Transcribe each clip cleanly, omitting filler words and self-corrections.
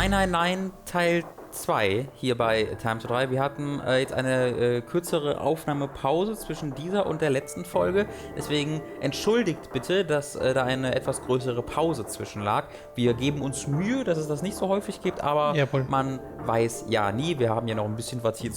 Nein, nein, nein, Teil 2 hier bei TimeToDrei. Wir hatten jetzt eine kürzere Aufnahmepause zwischen dieser und der letzten Folge. Deswegen entschuldigt bitte, dass da eine etwas größere Pause zwischen lag. Wir geben uns Mühe, dass es das nicht so häufig gibt, aber man weiß ja nie. Wir haben ja noch ein bisschen was hier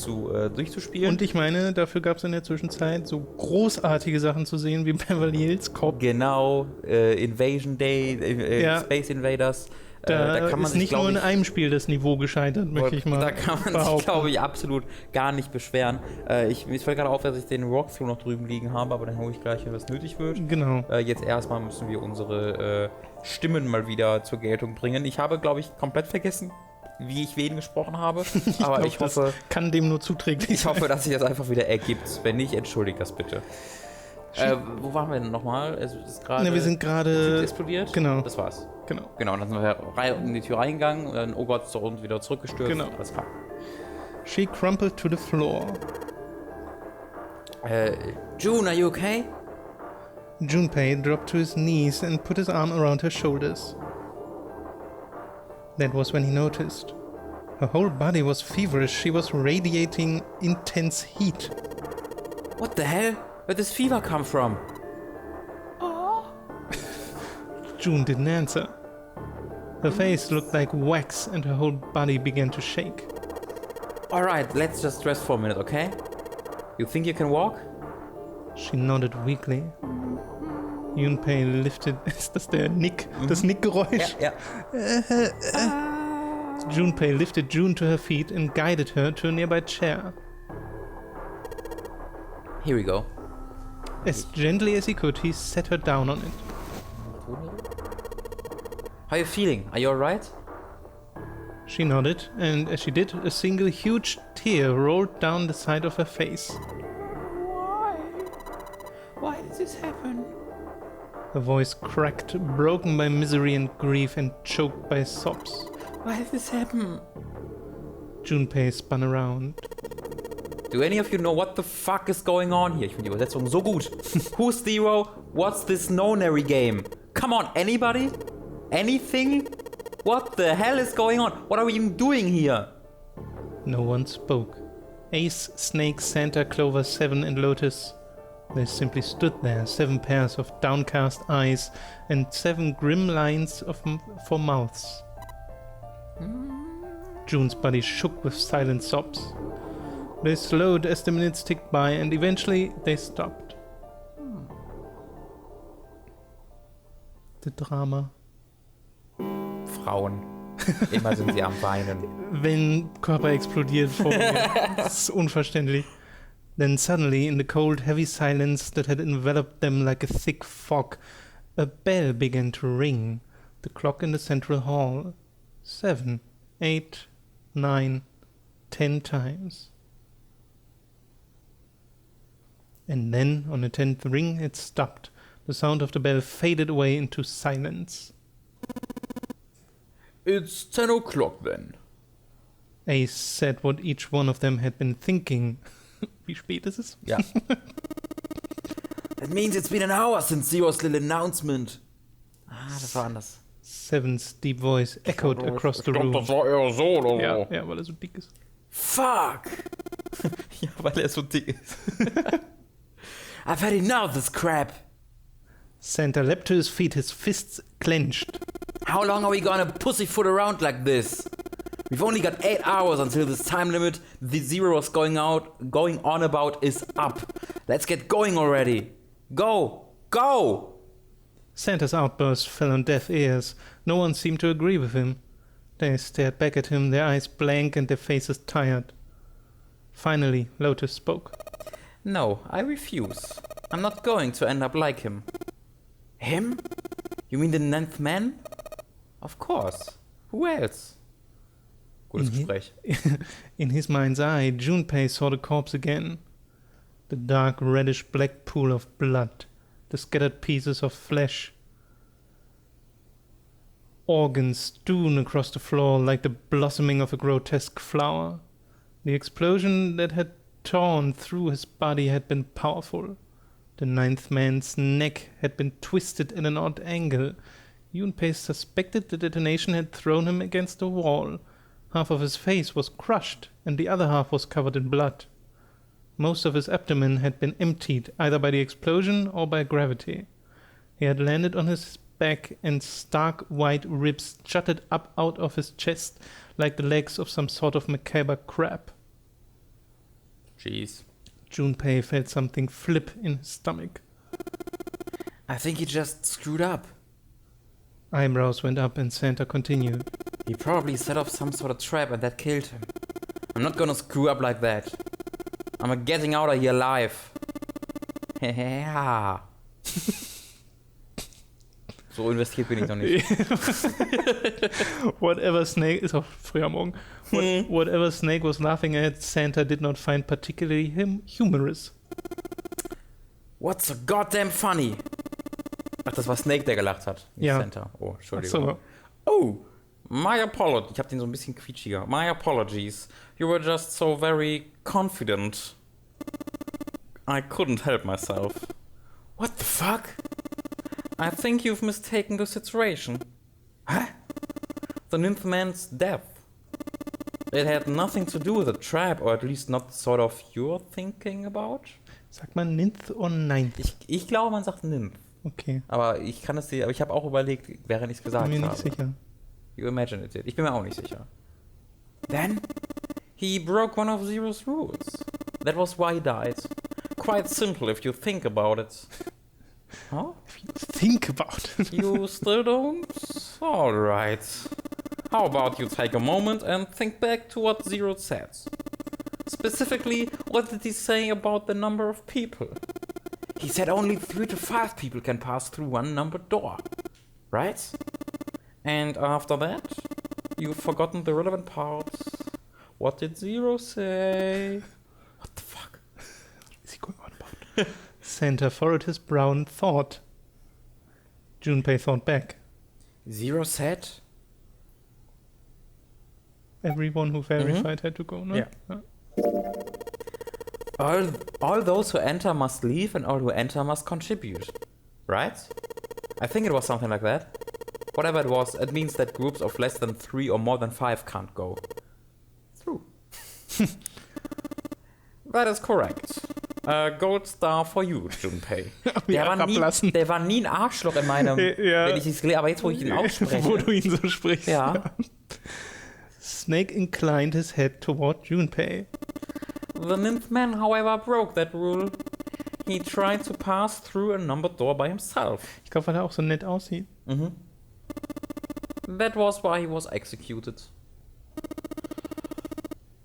durchzuspielen. Und ich meine, dafür gab es in der Zwischenzeit so großartige Sachen zu sehen wie Beverly Hills Cop. Genau, Invasion Day, Space Invaders. Da kann man ist sich, nicht nur in einem Spiel das Niveau gescheitert, möchte ich mal Da kann man sich, glaube ich, absolut gar nicht beschweren. Mir fällt gerade auf, dass ich den Walkthrough noch drüben liegen habe, aber den hole ich gleich, wenn das nötig wird. Genau. Jetzt erstmal müssen wir unsere Stimmen mal wieder zur Geltung bringen. Ich habe, glaube ich, komplett vergessen, wie ich wen gesprochen habe. Aber ich hoffe, das kann dem nur zuträglich sein. Ich hoffe, dass sich das einfach wieder ergibt. Wenn nicht, entschuldigt das bitte. Wo waren wir denn nochmal? Wir sind gerade explodiert. Genau. Das war's. Genau. Und dann sind wir in die Tür reingegangen und dann, oh Gott, ist doch uns wieder zurückgestürzt. Genau. Alles klar. She crumpled to the floor. June, are you okay? Junpei dropped to his knees and put his arm around her shoulders. That was when he noticed. Her whole body was feverish. She was radiating intense heat. What the hell? Where does fever come from? June didn't answer. Her face looked like wax and her whole body began to shake. Alright, let's just rest for a minute, okay? You think you can walk? She nodded weakly. Junpei lifted... Ist das der Nick? Das Nickgeräusch? Ja. Junpei lifted June to her feet and guided her to a nearby chair. Here we go. As gently as he could, he set her down on it. How are you feeling? Are you alright? She nodded, and as she did, a single huge tear rolled down the side of her face. Why? Why did this happen? Her voice cracked, broken by misery and grief and choked by sobs. Why did this happen? Junpei spun around. Do any of you know what the fuck is going on here? Ich finde die Übersetzung so gut. Who's Zero? What's this nonary game? Come on, anybody? Anything? What the hell is going on? What are we even doing here? No one spoke. Ace, Snake, Santa, Clover, Seven, and Lotus. They simply stood there, 7 pairs of downcast eyes and 7 grim lines for mouths. June's body shook with silent sobs. They slowed as the minutes ticked by, and eventually they stopped. The drama. Frauen. Immer sind sie am Weinen. Wenn Körper explodiert vor mir. Das ist unverständlich. Then suddenly, in the cold, heavy silence that had enveloped them like a thick fog, a bell began to ring. The clock in the central hall. 7, 8, 9, 10 times. And then, on the 10th ring, it stopped. The sound of the bell faded away into silence. It's 10 o'clock then. Ace said what each one of them had been thinking. Wie spät ist es? Ja. That means it's been an hour since Zero's little announcement. Das war anders. Seven's deep voice echoed across the room. Das war eher so oder so. Ja, weil er so dick ist. Fuck! Ja, weil er so dick ist. I've had enough of this crap. Santa leapt to his feet, his fists clenched. How long are we gonna pussyfoot around like this? We've only got 8 hours until this time limit the Zero is going on about is up. Let's get going already. Go! Go! Santa's outburst fell on deaf ears. No one seemed to agree with him. They stared back at him, their eyes blank and their faces tired. Finally, Lotus spoke. No, I refuse. I'm not going to end up like him. Him? You mean the 9th man? Of course. Who else? Gutes Gespräch. In his mind's eye, Junpei saw the corpse again. The dark reddish-black pool of blood. The scattered pieces of flesh. Organs strewn across the floor like the blossoming of a grotesque flower. The explosion that had torn through his body had been powerful. The 9th man's neck had been twisted at an odd angle. Junpei suspected the detonation had thrown him against a wall. Half of his face was crushed, and the other half was covered in blood. Most of his abdomen had been emptied, either by the explosion or by gravity. He had landed on his back, and stark white ribs jutted up out of his chest like the legs of some sort of macabre crab. Jeez. Junpei felt something flip in his stomach. I think he just screwed up. Eyebrows went up and Santa continued. He probably set off some sort of trap and that killed him. I'm not gonna screw up like that. I'm getting out of here alive. Ja. So investiert bin ich noch nicht. Whatever Snake ist auch früh am Morgen. Whatever Snake was laughing at, Santa did not find particularly humorous. What's so goddamn funny? Ach, das war Snake, der gelacht hat. Nicht Ja. Santa. Oh, Entschuldigung. So. Oh, my apologies. Ich hab den so ein bisschen quietschiger. My apologies. You were just so very confident. I couldn't help myself. What the fuck? I think you've mistaken the situation. Huh? The ninth man's death. It had nothing to do with a trap, or at least not sort of you're thinking about. Sagt man Ninth oder Ninth? Ich glaube, man sagt Nymph. Okay. Aber ich kann es dir, aber ich habe auch überlegt, während ich es gesagt Bin mir habe. nicht sicher. You imagine it. Ich bin mir auch nicht sicher. Then, he broke one of Zero's rules. That was why he died. Quite simple if you think about it. Huh? Think about it. You still don't? Alright. How about you take a moment and think back to what Zero said? Specifically, what did he say about the number of people? He said only 3 to 5 people can pass through one numbered door. Right? And after that, you've forgotten the relevant parts. What did Zero say? What the fuck? Is he going on about? Santa furrowed his brow in thought. Junpei thought back. Zero said? Everyone who verified had to go, no? Yeah. All those who enter must leave, and all who enter must contribute. Right? I think it was something like that. Whatever it was, it means that groups of less than 3 or more than 5 can't go through. That is correct. Gold Star for you, Junpei. Der war nie ein Arschloch in meinem... Ja. Wenn ich es aber jetzt, wo ich ihn ausspreche... Wo du ihn so sprichst. Ja. Snake inclined his head toward Junpei. The ninth man, however, broke that rule. He tried to pass through a numbered door by himself. Ich glaube, weil er auch so nett aussieht. Mhm. That was why he was executed.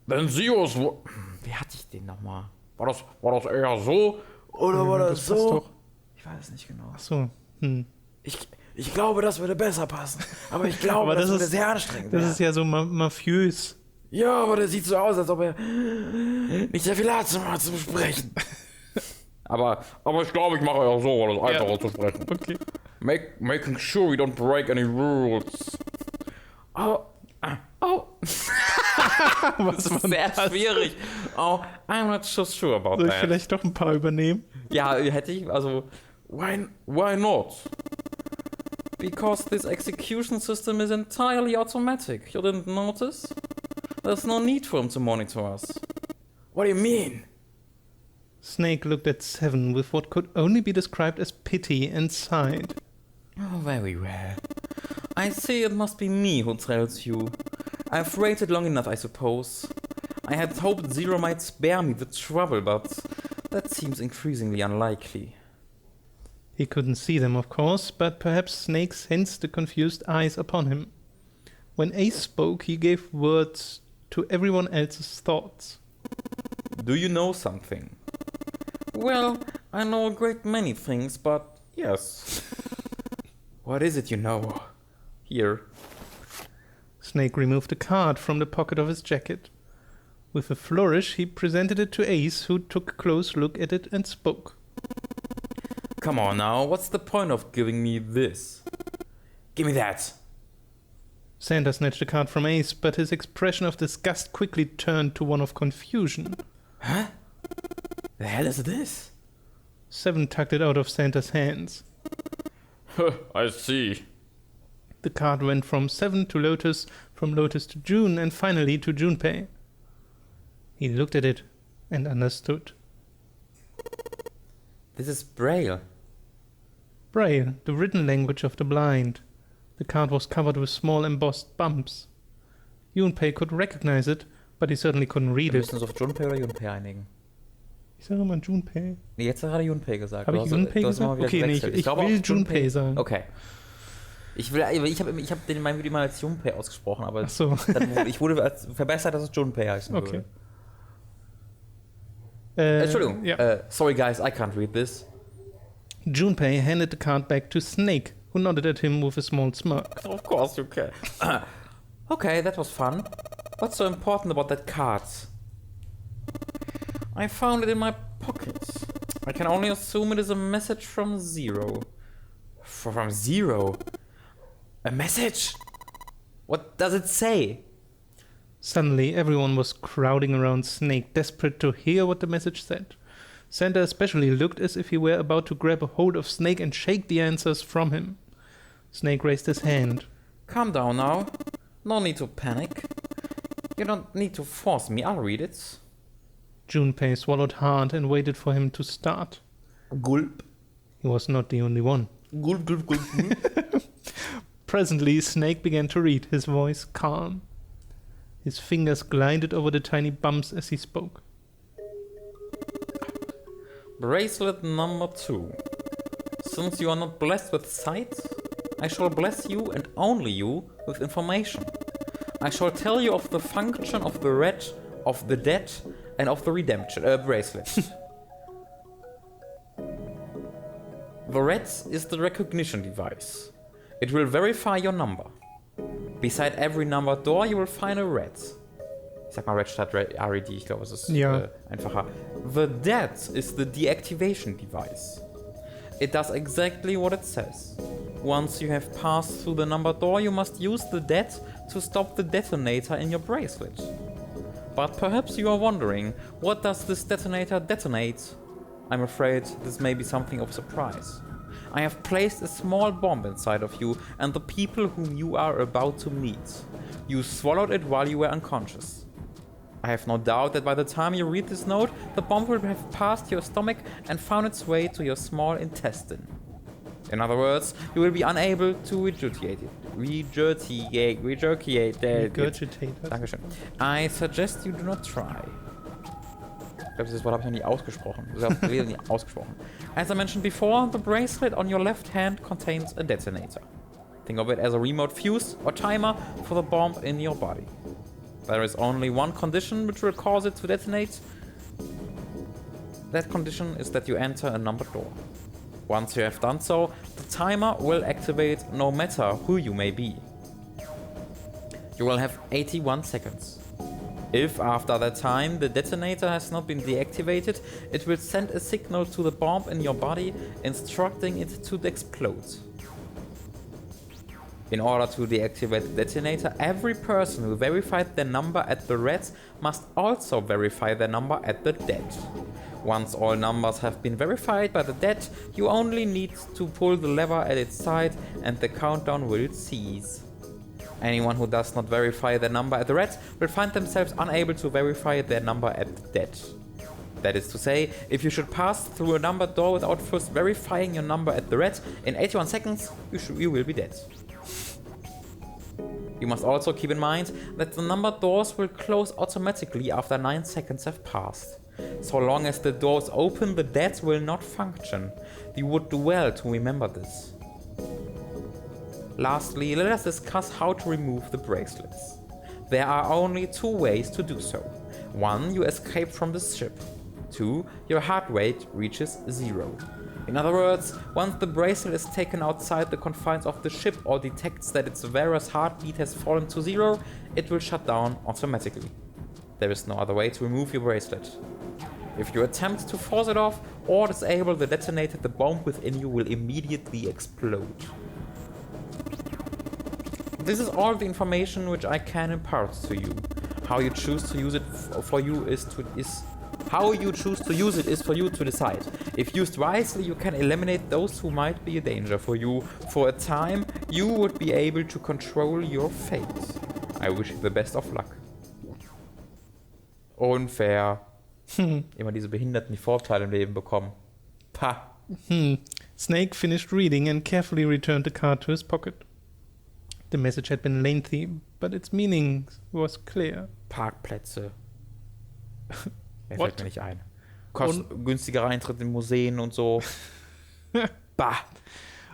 Then Zeus... Wie hatte ich den nochmal? War das eher so? Oder war das so? Doch. Ich weiß es nicht genau. Ach so. Ich glaube, das würde besser passen. Aber ich glaube, das würde sehr anstrengend werden. Das ist ja so mafiös. Ja, aber der sieht so aus, als ob er nicht sehr viel hat zum Sprechen. aber ich glaube, ich mache ja so, weil es einfacher zu sprechen. Okay. Making sure we don't break any rules. Oh. Das ist sehr schwierig. Oh, I'm not so sure about Soll ich that. vielleicht doch ein paar übernehmen? Ja, hätte ich, also... Why not? Because this execution system is entirely automatic. You didn't notice? There's no need for him to monitor us. What do you mean? Snake looked at Seven with what could only be described as pity and sighed. Oh, very well. I see it must be me who tells you. I've waited long enough, I suppose. I had hoped Zero might spare me the trouble, but that seems increasingly unlikely. He couldn't see them, of course, but perhaps Snake sensed the confused eyes upon him. When Ace spoke, he gave words to everyone else's thoughts. Do you know something? Well, I know a great many things, but yes. What is it you know? Here. Snake removed a card from the pocket of his jacket. With a flourish, he presented it to Ace, who took a close look at it and spoke. Come on now, what's the point of giving me this? Give me that. Santa snatched the card from Ace, but his expression of disgust quickly turned to one of confusion. Huh? The hell is this? Seven tugged it out of Santa's hands. I see. The card went from 7 to Lotus, from Lotus to June, and finally to Junpei. He looked at it and understood. This is Braille. Braille, the written language of the blind. The card was covered with small embossed bumps. Junpei could recognize it, but he certainly couldn't read Wir it. müssen uns auf Junpei oder Junpei einigen. Ich sage immer Junpei. Nee, jetzt hast du gerade Junpei gesagt. Habe ich Junpei gesagt? Okay, nee, ich will Junpei sagen. Okay. Ich hab den in meinem Video mal als Junpei ausgesprochen, aber Ach so. ich wurde verbessert, dass es Junpei heißen würde. Entschuldigung. Ja. Sorry guys, I can't read this. Junpei handed the card back to Snake, who nodded at him with a small smirk. Of course you can. Okay, that was fun. What's so important about that card? I found it in my pocket. I can only assume it is a message from Zero. From Zero? A message? What does it say? Suddenly, everyone was crowding around Snake, desperate to hear what the message said. Santa especially looked as if he were about to grab a hold of Snake and shake the answers from him. Snake raised his hand. Calm down now. No need to panic. You don't need to force me, I'll read it. Junpei swallowed hard and waited for him to start. Gulp. He was not the only one. Gulp, gulp, gulp, gulp. Presently, Snake began to read, his voice calm. His fingers glided over the tiny bumps as he spoke. Bracelet number 2. Since you are not blessed with sight, I shall bless you and only you with information. I shall tell you of the function of the red, of the dead, and of the redemption bracelet. The red is the recognition device. It will verify your number. Beside every numbered door you will find a red. Ich sag mal red statt RED, ich glaube es ist einfacher. The dead is the deactivation device. It does exactly what it says. Once you have passed through the numbered door, you must use the dead to stop the detonator in your bracelet. But perhaps you are wondering, what does this detonator detonate? I'm afraid this may be something of surprise. I have placed a small bomb inside of you and the people whom you are about to meet. You swallowed it while you were unconscious. I have no doubt that by the time you read this note, the bomb will have passed your stomach and found its way to your small intestine. In other words, you will be unable to regurgitate it. Dankeschön. I suggest you do not try. Ich glaube, dieses Wort habe ich noch nie ausgesprochen. As I mentioned before, the bracelet on your left hand contains a detonator. Think of it as a remote fuse or timer for the bomb in your body. There is only one condition which will cause it to detonate. That condition is that you enter a numbered door. Once you have done so, the timer will activate no matter who you may be. You will have 81 seconds. If after that time the detonator has not been deactivated, it will send a signal to the bomb in your body instructing it to explode. In order to deactivate the detonator, every person who verified their number at the red must also verify their number at the dead. Once all numbers have been verified by the dead, you only need to pull the lever at its side and the countdown will cease. Anyone who does not verify their number at the red will find themselves unable to verify their number at the dead. That is to say, if you should pass through a numbered door without first verifying your number at the red, in 81 seconds you will be dead. You must also keep in mind that the numbered doors will close automatically after 9 seconds have passed. So long as the doors open, the dead will not function. You would do well to remember this. Lastly, let us discuss how to remove the bracelets. There are only 2 ways to do so. 1. You escape from the ship. 2. Your heart rate reaches 0. In other words, once the bracelet is taken outside the confines of the ship or detects that its wearer's heartbeat has fallen to 0, it will shut down automatically. There is no other way to remove your bracelet. If you attempt to force it off or disable the detonator, the bomb within you will immediately explode. This is all the information which I can impart to you. How you choose to use it for you is for you to decide. If used wisely, you can eliminate those who might be a danger for you. For a time, you would be able to control your fate. I wish you the best of luck. Unfair. Immer diese Behinderten, die Vorteile im Leben bekommen. Pah. Snake finished reading and carefully returned the card to his pocket. The message had been lengthy, but its meaning was clear. Parkplätze. Mehr fällt mir nicht ein. Günstigerer Eintritt in Museen und so. Bah.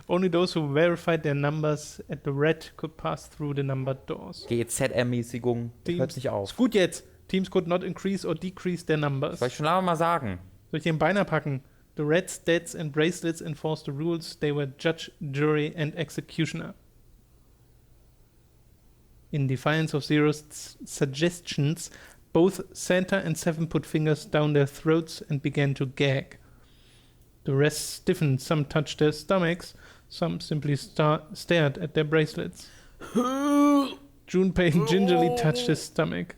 Only those who verified their numbers at the red could pass through the numbered doors. GZ-Ermäßigung. Hört nicht auf. Ist gut jetzt. Teams could not increase or decrease their numbers. Soll ich schon lange mal sagen? Soll ich dir den Beiner packen? The red stats and bracelets enforced the rules. They were judge, jury and executioner. In defiance of Zero's suggestions, both Santa and Seven put fingers down their throats and began to gag. The rest stiffened, some touched their stomachs, some simply stared at their bracelets. Junpei gingerly touched his stomach.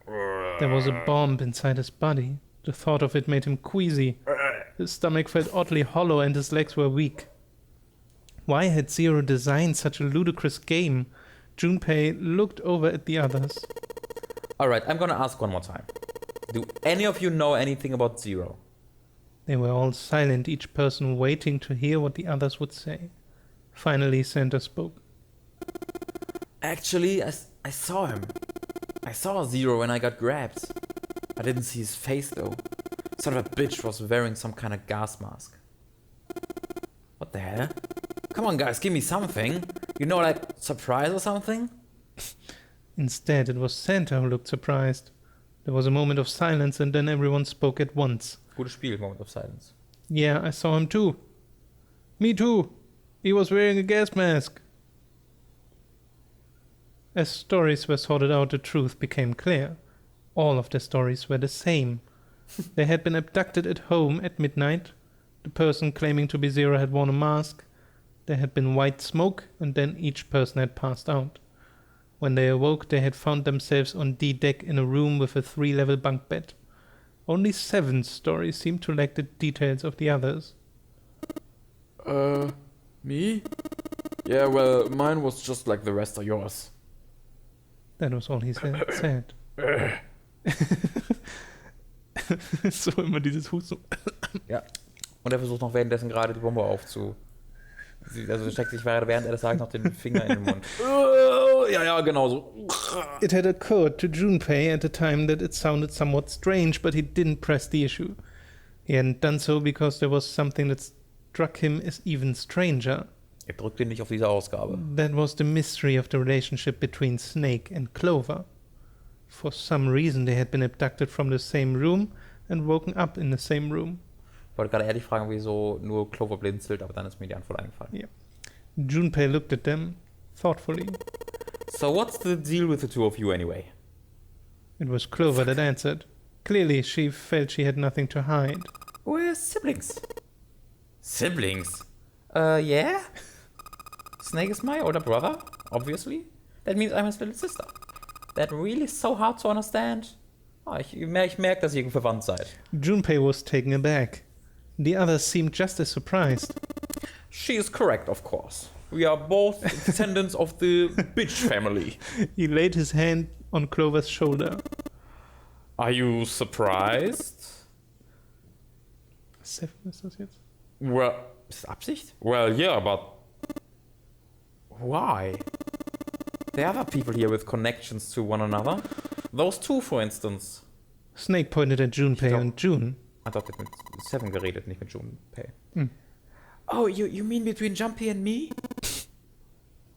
There was a bomb inside his body. The thought of it made him queasy. His stomach felt oddly hollow and his legs were weak. Why had Zero designed such a ludicrous game? Junpei looked over at the others. Alright, I'm gonna ask one more time. Do any of you know anything about Zero? They were all silent, each person waiting to hear what the others would say. Finally, Santa spoke. Actually, I saw him. I saw Zero when I got grabbed. I didn't see his face though. Son of a bitch was wearing some kind of gas mask. What the hell? Come on guys, give me something. You know, like, surprise or something? Instead, it was Santa who looked surprised. There was a moment of silence and then everyone spoke at once. Gutes Spiel, moment of silence. Yeah, I saw him too. Me too. He was wearing a gas mask. As stories were sorted out, the truth became clear. All of the stories were the same. They had been abducted at home at midnight. The person claiming to be Zero had worn a mask. There had been white smoke, and then each person had passed out. When they awoke, they had found themselves on D deck in a room with a 3-level bunk bed. Only Seven's story seemed to lack the details of the others. Me? Yeah, well, mine was just like the rest of yours. That was all he said. So immer dieses Husten. Ja. Und er versucht noch währenddessen gerade die Bombe Also steckt sich während er das sagt noch den Finger in den Mund. Ja, genau so. It had occurred to Junpei at the time that it sounded somewhat strange, but he didn't press the issue. He hadn't done so because there was something that struck him as even stranger. Er drückt ihn nicht auf diese Ausgabe. That was the mystery of the relationship between Snake and Clover. For some reason they had been abducted from the same room and woken up in the same room. Ich wollte gerade ehrlich fragen, wieso nur Clover blinzelt, aber dann ist mir die Antwort eingefallen. Yeah. Junpei looked at them thoughtfully. So what's the deal with the two of you anyway? It was Clover that answered. Clearly she felt she had nothing to hide. We're siblings. Siblings? Yeah? Snake is my older brother, obviously. That means I'm his little sister. That really so hard to understand? Ich merke, dass ihr verwandt seid. Junpei was taken aback. The others seemed just as surprised. She is correct, of course. We are both descendants of the bitch family. He laid his hand on Clover's shoulder. Are you surprised? Seven ist das jetzt? Well, ist das Absicht? Well, yeah, but why? There are other people here with connections to one another. Those two, for instance. Snake pointed at Junpei and June. I thought mit Seven geredet, nicht mit Junpei. Mm. Oh, you mean between Junpei and me?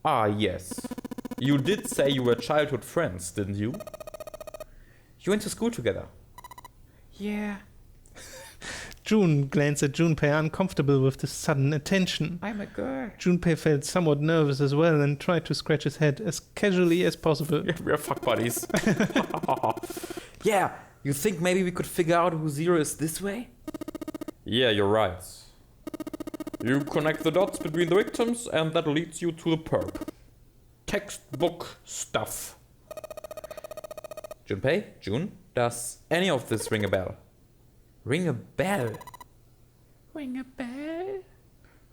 Ah, yes. You did say you were childhood friends, didn't you? You went to school together. Yeah. June glanced at Junpei, uncomfortable with the sudden attention. I'm a girl. Junpei felt somewhat nervous as well and tried to scratch his head as casually as possible. Yeah, we are fuck buddies. Yeah, you think maybe we could figure out who Zero is this way? Yeah, you're right. You connect the dots between the victims and that leads you to the perp. Textbook stuff. Junpei? June? Does any of this ring a bell? Ring a bell? Ring a bell.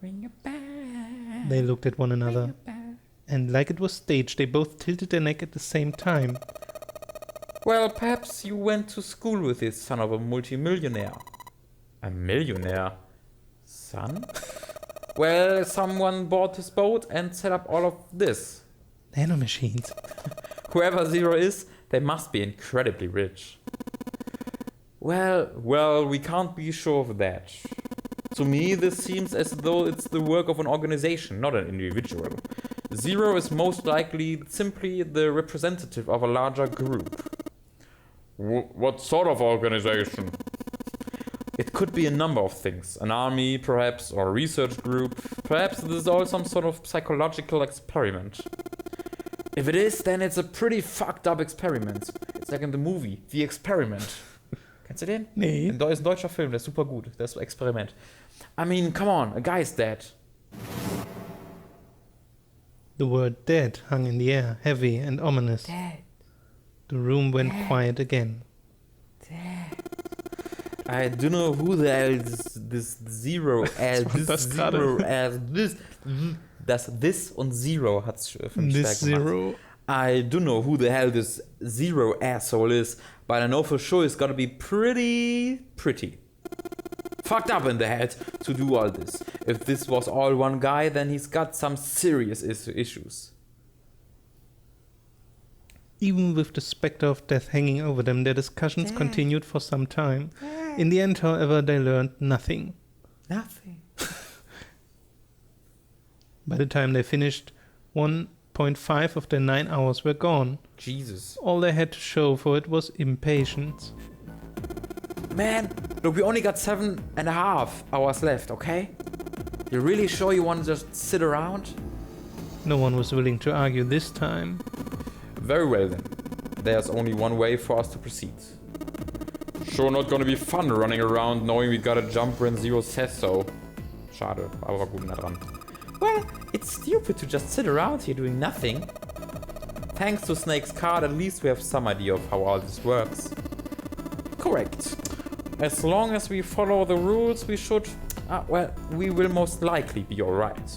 Ring a bell. They looked at one another, Ring a bell. and like it was staged, they both tilted their neck at the same time. Well, perhaps you went to school with this son of a multimillionaire. A millionaire? Son? Well, someone bought his boat and set up all of this. Nanomachines. Whoever Zero is, they must be incredibly rich. Well, we can't be sure of that. To me, this seems as though it's the work of an organization, not an individual. Zero is most likely simply the representative of a larger group. What sort of organization? It could be a number of things. An army, perhaps, or a research group. Perhaps this is all some sort of psychological experiment. If it is, then it's a pretty fucked up experiment. It's like in the movie, The Experiment. Kennst du den? Nee. Ist ein deutscher Film, der ist super gut. Das Experiment. I mean, come on, a guy's dead. The word dead hung in the air, heavy and ominous. Dead. The room went quiet again. Dead. I don't know who the hell this Zero as this Zero as this. Das und Zero hat's für mich This stark gemacht. Zero. I don't know who the hell this Zero asshole is, but I know for sure he's gotta be pretty fucked up in the head to do all this. If this was all one guy, then he's got some serious issues. Even with the specter of death hanging over them, their discussions continued for some time. In the end, however, they learned nothing. Nothing. By the time they finished, 1.5 of their 9 hours were gone. Jesus. All they had to show for it was impatience. Man, look, we only got 7.5 hours left, okay? You really sure you want to just sit around? No one was willing to argue this time. Very well then. There's only one way for us to proceed. Sure not gonna be fun running around knowing we gotta jump when Zero says so. Schade, aber war gut nah dran. Well, it's stupid to just sit around here doing nothing. Thanks to Snake's card, at least we have some idea of how all this works. Correct. As long as we follow the rules, we should... well, we will most likely be alright.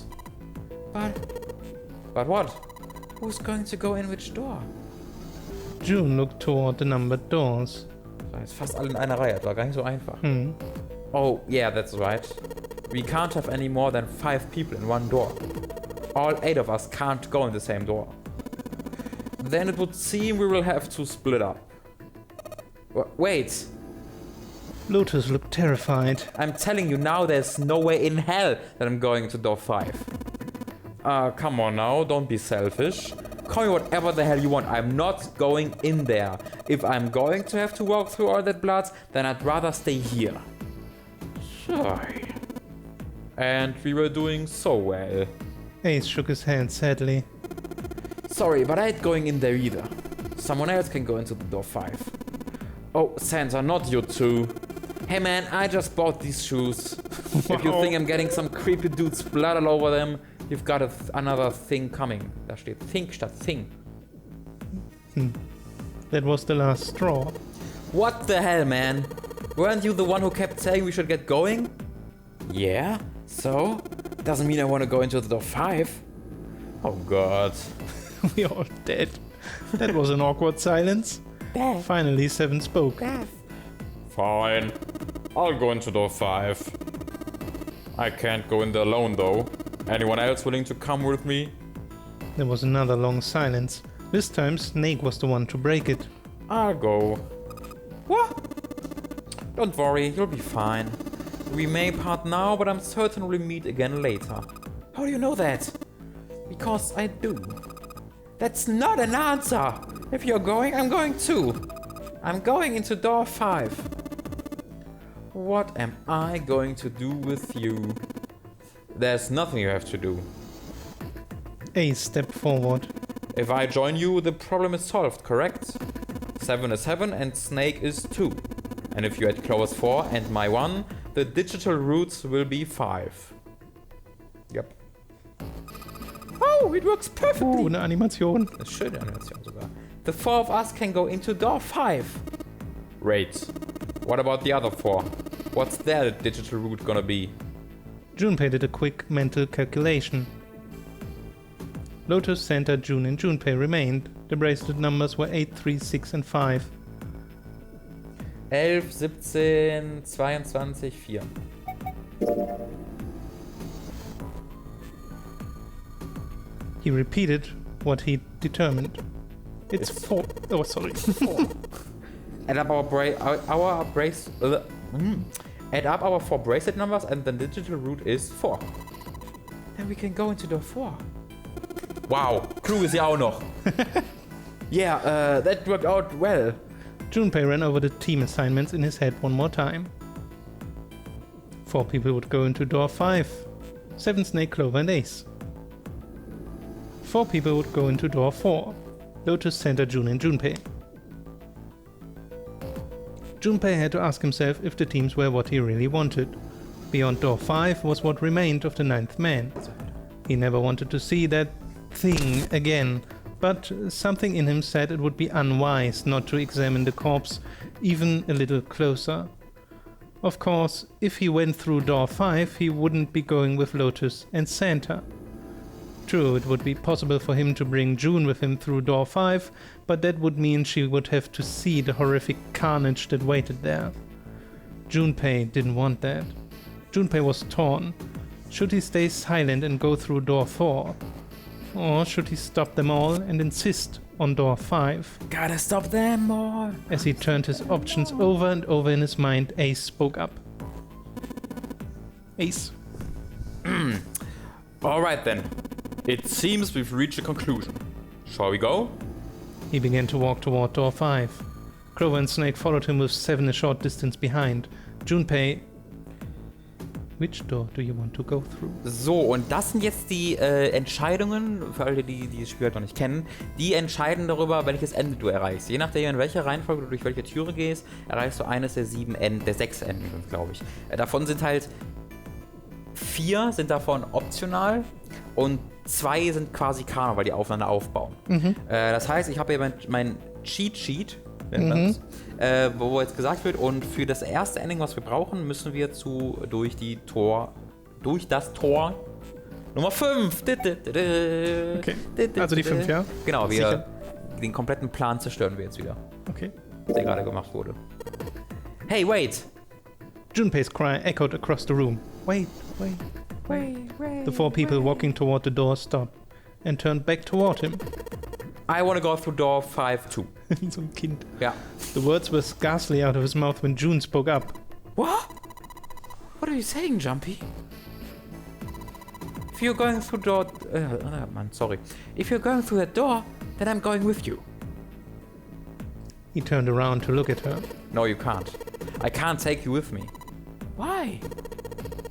But what? Who's going to go in which door? June looked toward the numbered doors. Jetzt fast alle in einer Reihe, das war gar nicht so einfach. Oh, yeah, that's right. We can't have any more than 5 people in one door. All 8 of us can't go in the same door. Then it would seem we will have to split up. Wait. Lotus looked terrified. I'm telling you now, there's no way in hell that I'm going to door 5. Come on now, don't be selfish. Call me whatever the hell you want, I'm not going in there. If I'm going to have to walk through all that blood, then I'd rather stay here. Sorry. And we were doing so well. Ace shook his head sadly. Sorry, but I ain't going in there either. Someone else can go into the door 5. Oh, Santa, not you too. Hey man, I just bought these shoes. If you think I'm getting some creepy dude's blood all over them, you've got another thing coming. Da steht think statt thing. That was the last straw. What the hell, man? Weren't you the one who kept saying we should get going? Yeah? So? Doesn't mean I want to go into the door 5. Oh god. We all dead. That was an awkward silence. Death. Finally, Seven spoke. Death. Fine. I'll go into door 5. I can't go in there alone though. Anyone else willing to come with me? There was another long silence. This time, Snake was the one to break it. I'll go. What? Don't worry, you'll be fine. We may part now, but I'm certain we'll meet again later. How do you know that? Because I do. That's not an answer! If you're going, I'm going too. I'm going into door 5. What am I going to do with you? There's nothing you have to do. Ace stepped forward. If I join you, the problem is solved, correct? 7 is 7 and Snake is 2. And if you add Chloe's 4 and my 1, the digital roots will be 5. Yep. Oh, it works perfectly! Eine Animation. Das ist schöne Animation sogar. The 4 of us can go into door 5. Great. What about the other 4? What's their digital route gonna be? Junpei did a quick mental calculation. Lotus, Santa, June, and Junpei remained. The bracelet numbers were 8, 3, 6, and 5. 11, 17, 22, 4. He repeated what he determined. It's 4. Oh, sorry. 4. Add up add up our 4 bracelet numbers and the digital route is 4. Then we can go into door 4. Wow, Clue ist ja auch noch. Yeah, that worked out well. Junpei ran over the team assignments in his head one more time. 4 people would go into door 5. 7, Snake, Clover, and Ace. 4 people would go into door 4. Lotus, Santa, June, and Junpei. Junpei had to ask himself if the teams were what he really wanted. Beyond door 5 was what remained of the 9th man. He never wanted to see that thing again, but something in him said it would be unwise not to examine the corpse even a little closer. Of course, if he went through door 5, he wouldn't be going with Lotus and Santa. True, it would be possible for him to bring June with him through door 5, but that would mean she would have to see the horrific carnage that waited there. Junpei didn't want that. Junpei was torn. Should he stay silent and go through door 4? Or should he stop them all and insist on door 5? Gotta stop them all. As he turned his options over and over in his mind, Ace spoke up. Ace. Alright then. It seems we've reached a conclusion. Shall we go? He began to walk toward door 5. Clover and Snake followed him with 7 a short distance behind. Junpei... Which door do you want to go through? So, und das sind jetzt die Entscheidungen, für alle, die das Spiel halt noch nicht kennen, die entscheiden darüber, welches Ende du erreichst. Je nachdem, in welcher Reihenfolge du durch welche Türe gehst, erreichst du eines der 7 Enden, der 6 Enden, glaube ich. Davon sind halt 4 sind davon optional und 2 sind quasi Kanon, weil die aufeinander aufbauen. Das heißt, ich habe hier mein Cheat Sheet, wo jetzt gesagt wird, und für das erste Ending, was wir brauchen, müssen wir durch das Tor Nummer 5. Okay. Also die 5, ja? Genau, Sicher? Den kompletten Plan zerstören wir jetzt wieder, Okay. der gerade gemacht wurde. Hey, wait! Junpei's cry echoed across the room. Wait, wait. The 4 people walking toward the door stopped and turned back toward him. I want to go through door 5 too. So ein Kind. Ja. The words were scarcely out of his mouth when June spoke up. What? What are you saying, Jumpy? If you're going through door... If you're going through that door, then I'm going with you. He turned around to look at her. No, you can't. I can't take you with me. Why?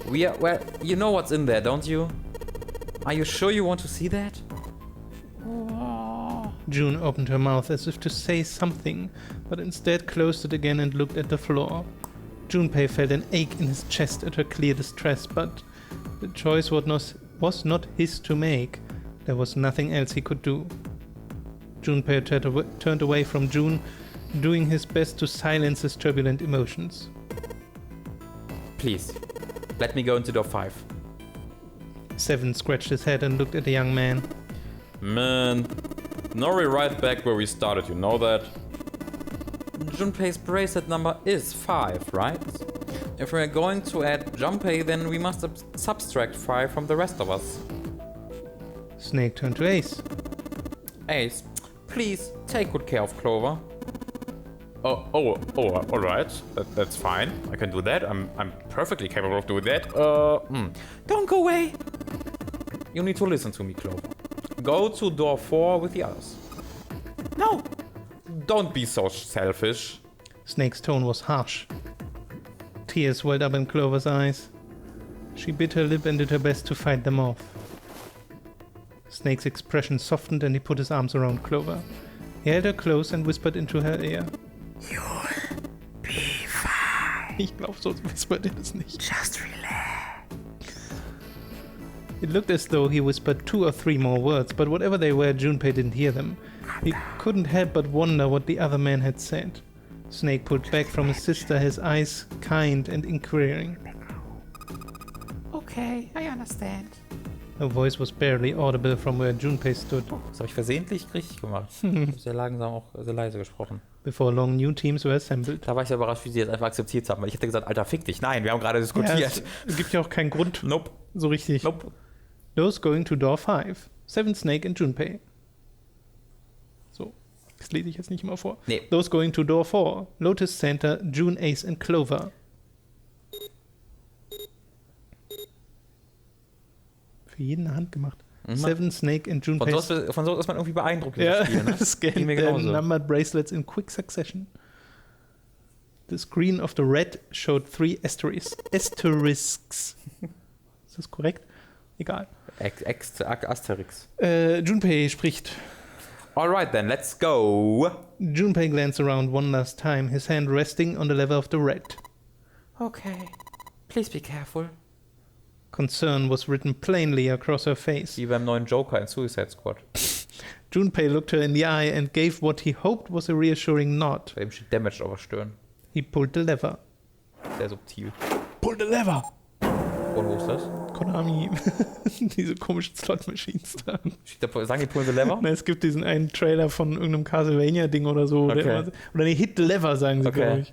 Well, you know what's in there, don't you? Are you sure you want to see that? June opened her mouth as if to say something, but instead closed it again and looked at the floor. Junpei felt an ache in his chest at her clear distress, but the choice was not his to make. There was nothing else he could do. Junpei turned away from June, doing his best to silence his turbulent emotions. Please, let me go into door 5. 7 scratched his head and looked at the young man. Man, now we're right back where we started, you know that? Junpei's bracelet number is 5, right? If we're going to add Junpei, then we must subtract 5 from the rest of us. Snake turned to Ace. Ace, please take good care of Clover. Alright. That's fine. I can do that. I'm perfectly capable of doing that. Don't go away! You need to listen to me, Clover. Go to door 4 with the others. No! Don't be so selfish. Snake's tone was harsh. Tears welled up in Clover's eyes. She bit her lip and did her best to fight them off. Snake's expression softened and he put his arms around Clover. He held her close and whispered into her ear. You'll be fine. Ich glaube, so whispert er es nicht. Just relax. It looked as though he whispered 2 or 3 more words, but whatever they were, Junpei didn't hear them. He couldn't help but wonder what the other man had said. Snake pulled back from his sister, his eyes kind and inquiring. Okay, I understand. Her voice was barely audible from where Junpei stood. Das habe ich versehentlich richtig gemacht. Ich habe sehr langsam auch sehr leise gesprochen. Before long, new teams were assembled. Da war ich sehr überrascht, wie sie jetzt einfach akzeptiert haben. Weil ich hätte gesagt, Alter, fick dich. Nein, wir haben gerade diskutiert. Es gibt ja auch keinen Grund. Nope. So richtig. Nope. Those going to door 5. Seven, Snake and Junpei. So, das lese ich jetzt nicht immer vor. Nee. Those going to door 4. Lotus, Santa, June, Ace and Clover. Für jeden eine Hand gemacht. Seven, Snake and Junpei. Von so ist man irgendwie beeindruckt, Ja, Spiel, ne? scanned Ging mir the genauso. numbered bracelets in quick succession. The screen of the red showed 3 asterisks. Ist das korrekt? Egal. Asterix. Junpei spricht. Alright then, let's go. Junpei glanced around one last time, his hand resting on the lever of the red. Okay. Please be careful. Concern was written plainly across her face. Wie beim neuen Joker in Suicide Squad. Junpei looked her in the eye and gave what he hoped was a reassuring nod. Bei ihm steht Damage auf der Stirn. He pulled the lever. Sehr subtil. Pull the lever! Und wo ist das? Konami. Diese komischen Slot-Machines da. Sagen die Pull the Lever? Na, es gibt diesen einen Trailer von irgendeinem Castlevania-Ding oder so. Okay. Oder nee, Hit the Lever, sagen sie, Okay. glaube ich.